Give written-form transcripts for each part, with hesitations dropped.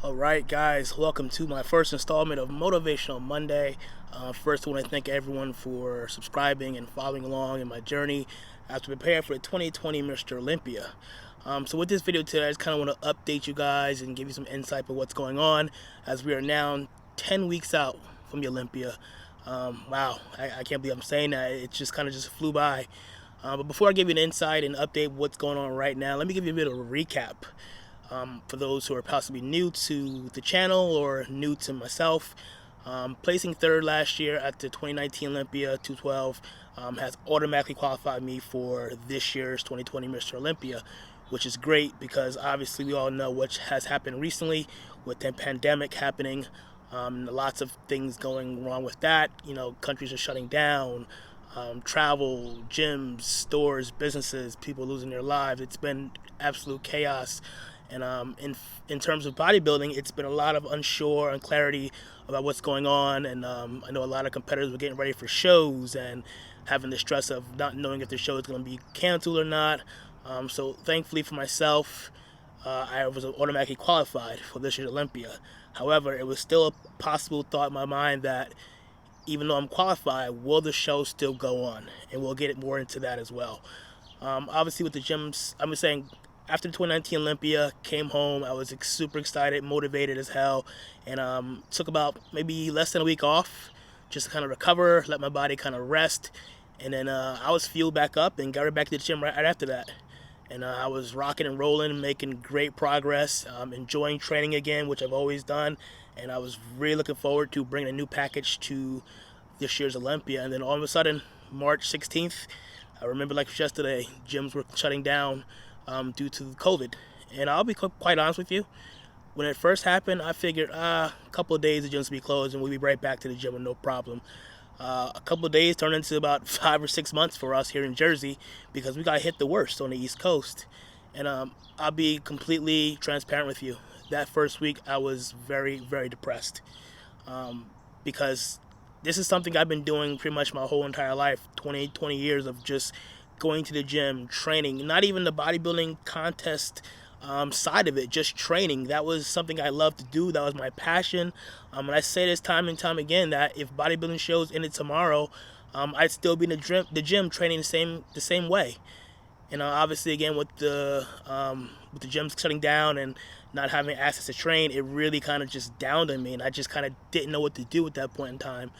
Alright guys, welcome to my first installment of Motivational Monday. First I want to thank everyone for subscribing and following along in my journey as we prepare for the 2020 Mr. Olympia. So with this video today, I just kind of want to update you guys and give you some insight of what's going on as we are now 10 weeks out from the Olympia. Wow, I can't believe I'm saying that. It just kind of just flew by. But before I give you an insight and update what's going on right now, let me give you a bit of a recap. For those who are possibly new to the channel or new to myself, placing third last year at the 2019 Olympia 212 has automatically qualified me for this year's 2020 Mr. Olympia, which is great because obviously we all know what has happened recently with the pandemic happening. Lots of things going wrong with that. You know, countries are shutting down, travel, gyms, stores, businesses, people losing their lives. It's been absolute chaos. And in terms of bodybuilding, it's been a lot of unclarity about what's going on. And I know a lot of competitors were getting ready for shows and having the stress of not knowing if the show is going to be canceled or not. So thankfully for myself, I was automatically qualified for this year's Olympia. However, it was still a possible thought in my mind that even though I'm qualified, will the show still go on? And we'll get more into that as well. Obviously with the gyms, I'm just saying, after the 2019 Olympia, came home, I was super excited, motivated as hell, and took about maybe less than a week off just to kind of recover, let my body kind of rest, and then I was fueled back up and got right back to the gym right after that. And I was rocking and rolling, making great progress, enjoying training again, which I've always done, and I was really looking forward to bringing a new package to this year's Olympia. And then all of a sudden, March 16th, I remember like yesterday, gyms were shutting down due to COVID. And I'll be quite honest with you, when it first happened, I figured a couple of days the gyms would be closed and we'll be right back to the gym with no problem. A couple of days turned into about 5 or 6 months for us here in Jersey because we got hit the worst on the East Coast. And I'll be completely transparent with you. That first week I was very, very depressed because this is something I've been doing pretty much my whole entire life, 20 years of just going to the gym, training, not even the bodybuilding contest side of it, just training. That was something I loved to do. That was my passion. And I say this time and time again that if bodybuilding shows ended tomorrow, I'd still be in the gym training the same way. And obviously, again, with the gyms shutting down and not having access to train, it really kind of just downed on me, and I just kind of didn't know what to do at that point in time.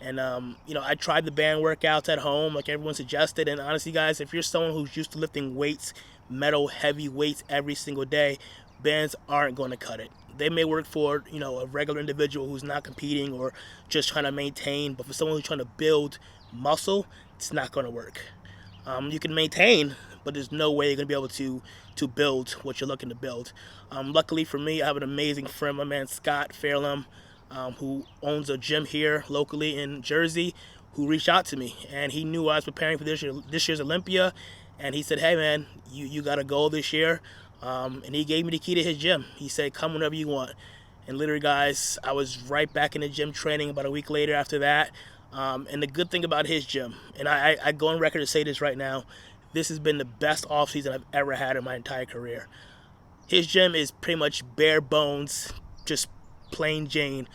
And, I tried the band workouts at home like everyone suggested. And honestly, guys, if you're someone who's used to lifting weights, metal, heavy weights every single day, bands aren't going to cut it. They may work for, a regular individual who's not competing or just trying to maintain. But for someone who's trying to build muscle, it's not going to work. You can maintain, but there's no way you're going to be able to build what you're looking to build. Luckily for me, I have an amazing friend, my man Scott Fairlam, who owns a gym here locally in Jersey, who reached out to me, and he knew I was preparing for this year's Olympia, and he said, hey man, you got a goal this year, and he gave me the key to his gym. He said, come whenever you want. And literally, guys, I was right back in the gym training about a week later after that. And the good thing about his gym, and I go on record to say this right now, this has been the best off season I've ever had in my entire career. His gym is pretty much bare bones, just plain Jane,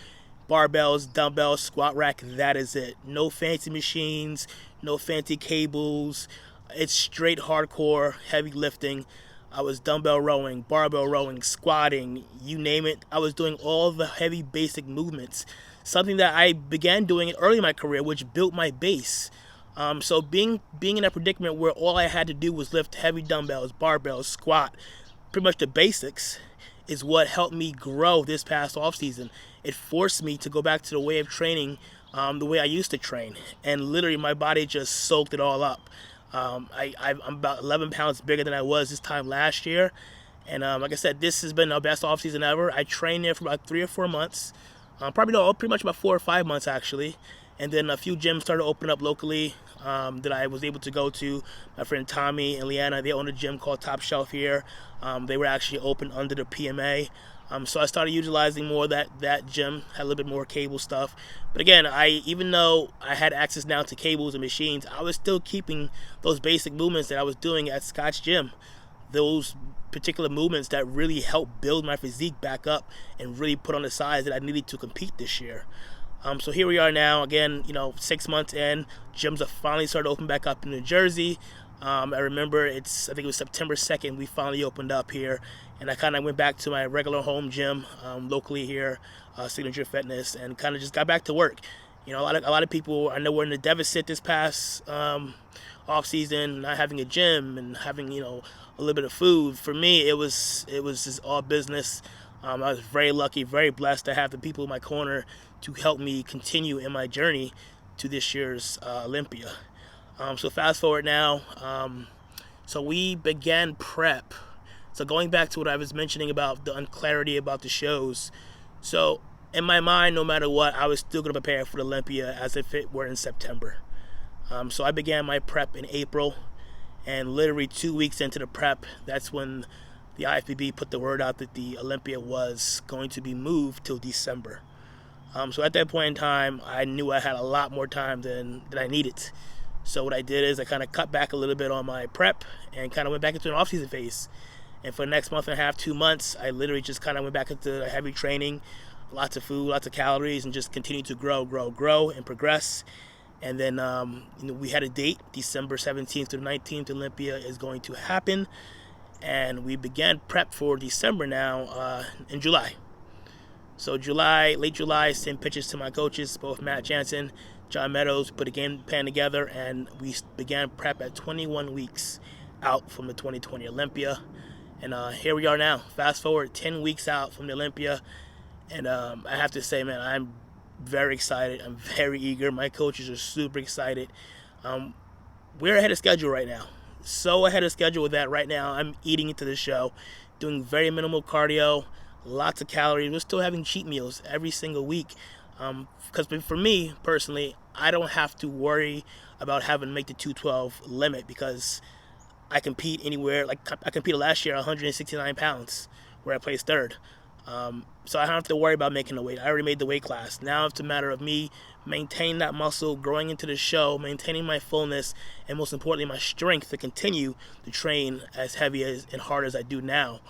barbells, dumbbells, squat rack, that is it. No fancy machines, no fancy cables. It's straight hardcore heavy lifting. I was dumbbell rowing, barbell rowing, squatting, you name it. I was doing all the heavy basic movements, something that I began doing early in my career, which built my base. So being in a predicament where all I had to do was lift heavy dumbbells, barbells, squat, pretty much the basics, is what helped me grow this past off season. It forced me to go back to the way of training, the way I used to train, and literally my body just soaked it all up. I'm about 11 pounds bigger than I was this time last year, and like I said, this has been our best off season ever. I trained there for about 3 or 4 months, pretty much about 4 or 5 months actually, and then a few gyms started opening up locally that I was able to go to. My friend Tommy and Leanna, they own a gym called Top Shelf here. They were actually open under the PMA. So I started utilizing more of that gym, had a little bit more cable stuff. But again, even though I had access now to cables and machines, I was still keeping those basic movements that I was doing at Scott's gym. Those particular movements that really helped build my physique back up and really put on the size that I needed to compete this year. So here we are now, again, 6 months in. Gyms have finally started to open back up in New Jersey. I remember I think it was September 2nd we finally opened up here, and I kind of went back to my regular home gym locally here, Signature Fitness, and kind of just got back to work. A lot of people I know were in the deficit this past off season, not having a gym and having a little bit of food. For me, it was just all business. I was very lucky, very blessed to have the people in my corner to help me continue in my journey to this year's Olympia. So fast forward now. So we began prep. So going back to what I was mentioning about the unclarity about the shows. So in my mind, no matter what, I was still going to prepare for the Olympia as if it were in September. So I began my prep in April, and literally 2 weeks into the prep, that's when the IFBB put the word out that the Olympia was going to be moved till December. So at that point in time, I knew I had a lot more time than I needed. So what I did is I kind of cut back a little bit on my prep and kind of went back into an off-season phase. And for the next month and a half, 2 months, I literally just kind of went back into heavy training, lots of food, lots of calories, and just continued to grow, and progress. And then we had a date, December 17th to the 19th, Olympia is going to happen. And we began prep for December now in July. So late July, sent pictures to my coaches, both Matt Jansen, John Meadows, put a game plan together, and we began prep at 21 weeks out from the 2020 Olympia. And here we are now, fast forward 10 weeks out from the Olympia. And I have to say, man, I'm very excited. I'm very eager. My coaches are super excited. We're ahead of schedule right now. So ahead of schedule with that right now. I'm eating into the show, doing very minimal cardio, lots of calories. We're still having cheat meals every single week. Because for me, personally, I don't have to worry about having to make the 212 limit because I compete anywhere. Like I competed last year 169 pounds where I placed third. So I don't have to worry about making the weight. I already made the weight class. Now it's a matter of me maintaining that muscle, growing into the show, maintaining my fullness, and most importantly, my strength to continue to train as heavy and hard as I do now.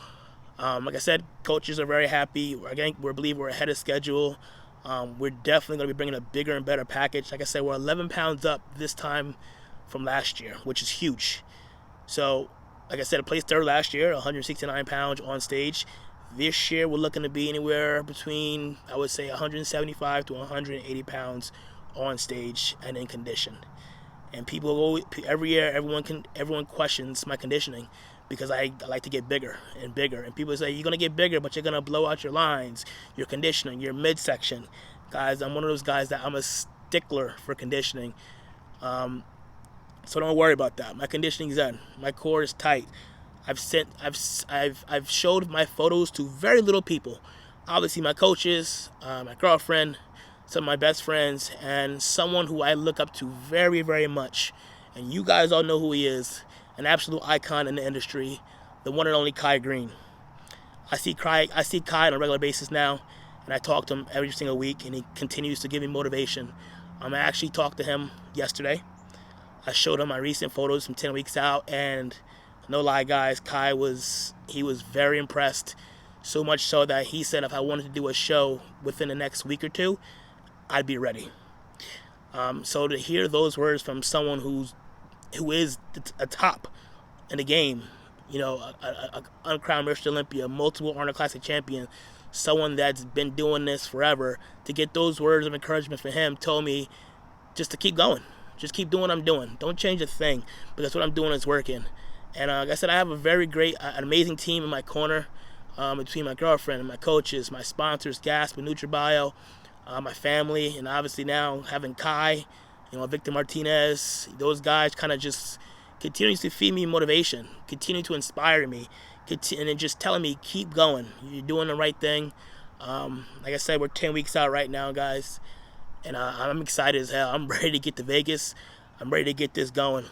Like I said, coaches are very happy. Again, we believe we're ahead of schedule. We're definitely going to be bringing a bigger and better package. Like I said, we're 11 pounds up this time from last year, which is huge. So, like I said, I placed third last year, 169 pounds on stage. This year, we're looking to be anywhere between, I would say, 175 to 180 pounds on stage and in condition. And every year, everyone questions my conditioning because I like to get bigger and bigger. And people say, you're going to get bigger, but you're going to blow out your lines, your conditioning, your midsection. Guys, I'm one of those guys that I'm a stickler for conditioning. So don't worry about that. My conditioning's done. My core is tight. I've showed my photos to very little people. Obviously, my coaches, my girlfriend, some of my best friends, and someone who I look up to very, very much. And you guys all know who he is, an absolute icon in the industry, the one and only Kai Green. I see Kai on a regular basis now, and I talk to him every single week, and he continues to give me motivation. I actually talked to him yesterday. I showed him my recent photos from 10 weeks out, and no lie, guys, Kai was very impressed. So much so that he said if I wanted to do a show within the next week or two, I'd be ready. So to hear those words from someone who is a top in the game, a uncrowned Mr. Olympia, multiple Arnold Classic champion, someone that's been doing this forever, to get those words of encouragement from him told me just to keep going. Just keep doing what I'm doing. Don't change a thing because what I'm doing is working. And like I said, I have a very great, an amazing team in my corner between my girlfriend and my coaches, my sponsors, Gasp and NutriBio, my family, and obviously now having Kai, Victor Martinez. Those guys kind of just continues to feed me motivation, continue to inspire me, and then just telling me, keep going. You're doing the right thing. Like I said, we're 10 weeks out right now, guys, and I'm excited as hell. I'm ready to get to Vegas. I'm ready to get this going.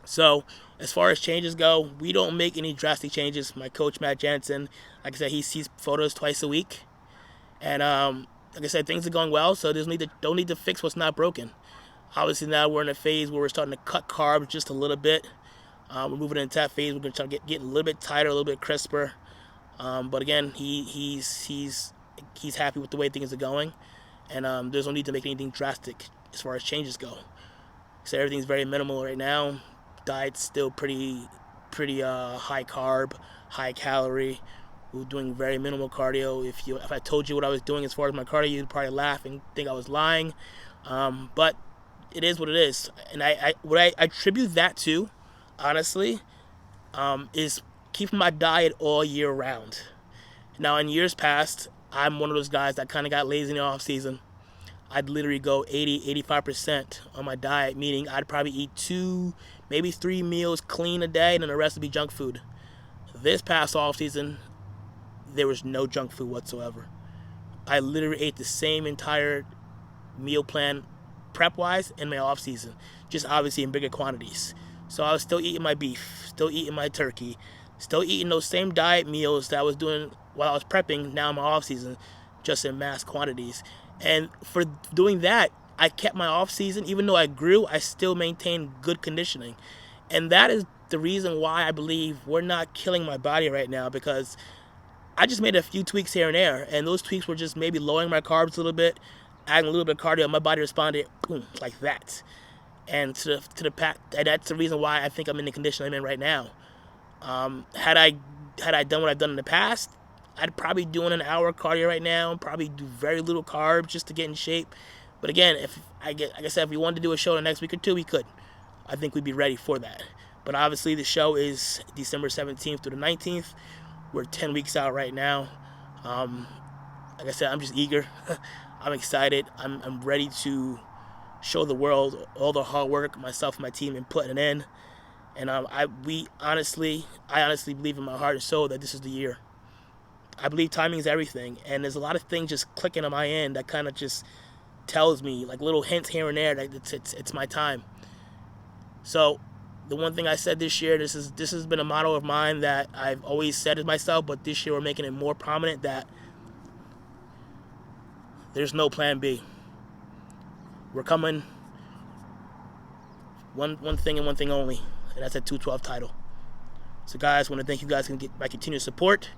So as far as changes go, we don't make any drastic changes. My coach, Matt Jansen, like I said, he sees photos twice a week. And like I said, things are going well, so don't need to fix what's not broken. Obviously now we're in a phase where we're starting to cut carbs just a little bit. We're moving into that phase. We're going to try to get a little bit tighter, a little bit crisper. But again, he's happy with the way things are going, and there's no need to make anything drastic as far as changes go. So everything's very minimal right now. Diet's still pretty high carb, high calorie. We're doing very minimal cardio. If I told you what I was doing as far as my cardio, you'd probably laugh and think I was lying. But it is what it is, and what I attribute that to, honestly, is keeping my diet all year round. Now, in years past, I'm one of those guys that kind of got lazy in the off season. I'd literally go 80-85% on my diet, meaning I'd probably eat 2, maybe 3 meals clean a day, and then the rest would be junk food. This past off season, there was no junk food whatsoever. I literally ate the same entire meal plan prep-wise in my off season, just obviously in bigger quantities. So I was still eating my beef, still eating my turkey, still eating those same diet meals that I was doing while I was prepping now in my off season, just in mass quantities. And for doing that, I kept my off season. Even though I grew, I still maintained good conditioning. And that is the reason why I believe we're not killing my body right now, because I just made a few tweaks here and there, and those tweaks were just maybe lowering my carbs a little bit, adding a little bit of cardio. My body responded boom, like that. And to the pack, and that's the reason why I think I'm in the condition I'm in right now. Had I done what I've done in the past, I'd probably doing an hour of cardio right now, probably do very little carbs just to get in shape. But again, like I said, if we wanted to do a show the next week or two, we could. I think we'd be ready for that. But obviously, the show is December 17th through the 19th. We're 10 weeks out right now. Like I said, I'm just eager. I'm excited. I'm ready to show the world all the hard work myself and my team been putting in. And I honestly believe in my heart and soul that this is the year. I believe timing is everything, and there's a lot of things just clicking on my end that kind of just tells me, like little hints here and there, that it's my time. So the one thing I said this year, this has been a motto of mine that I've always said to myself, but this year we're making it more prominent that there's no plan B. We're coming one thing and one thing only, and that's a 212 title. So guys, I want to thank you guys for my continued support.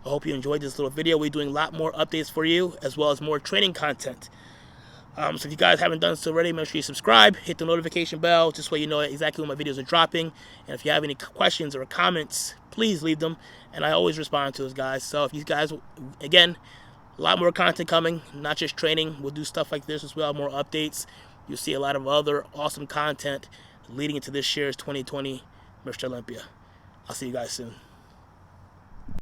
I hope you enjoyed this little video. We're doing a lot more updates for you, as well as more training content. So if you guys haven't done so already, make sure you subscribe, hit the notification bell, just so you know exactly when my videos are dropping. And if you have any questions or comments, please leave them, and I always respond to those guys. So if you guys, again, a lot more content coming, not just training. We'll do stuff like this as well, more updates. You'll see a lot of other awesome content leading into this year's 2020 Mr. Olympia. I'll see you guys soon.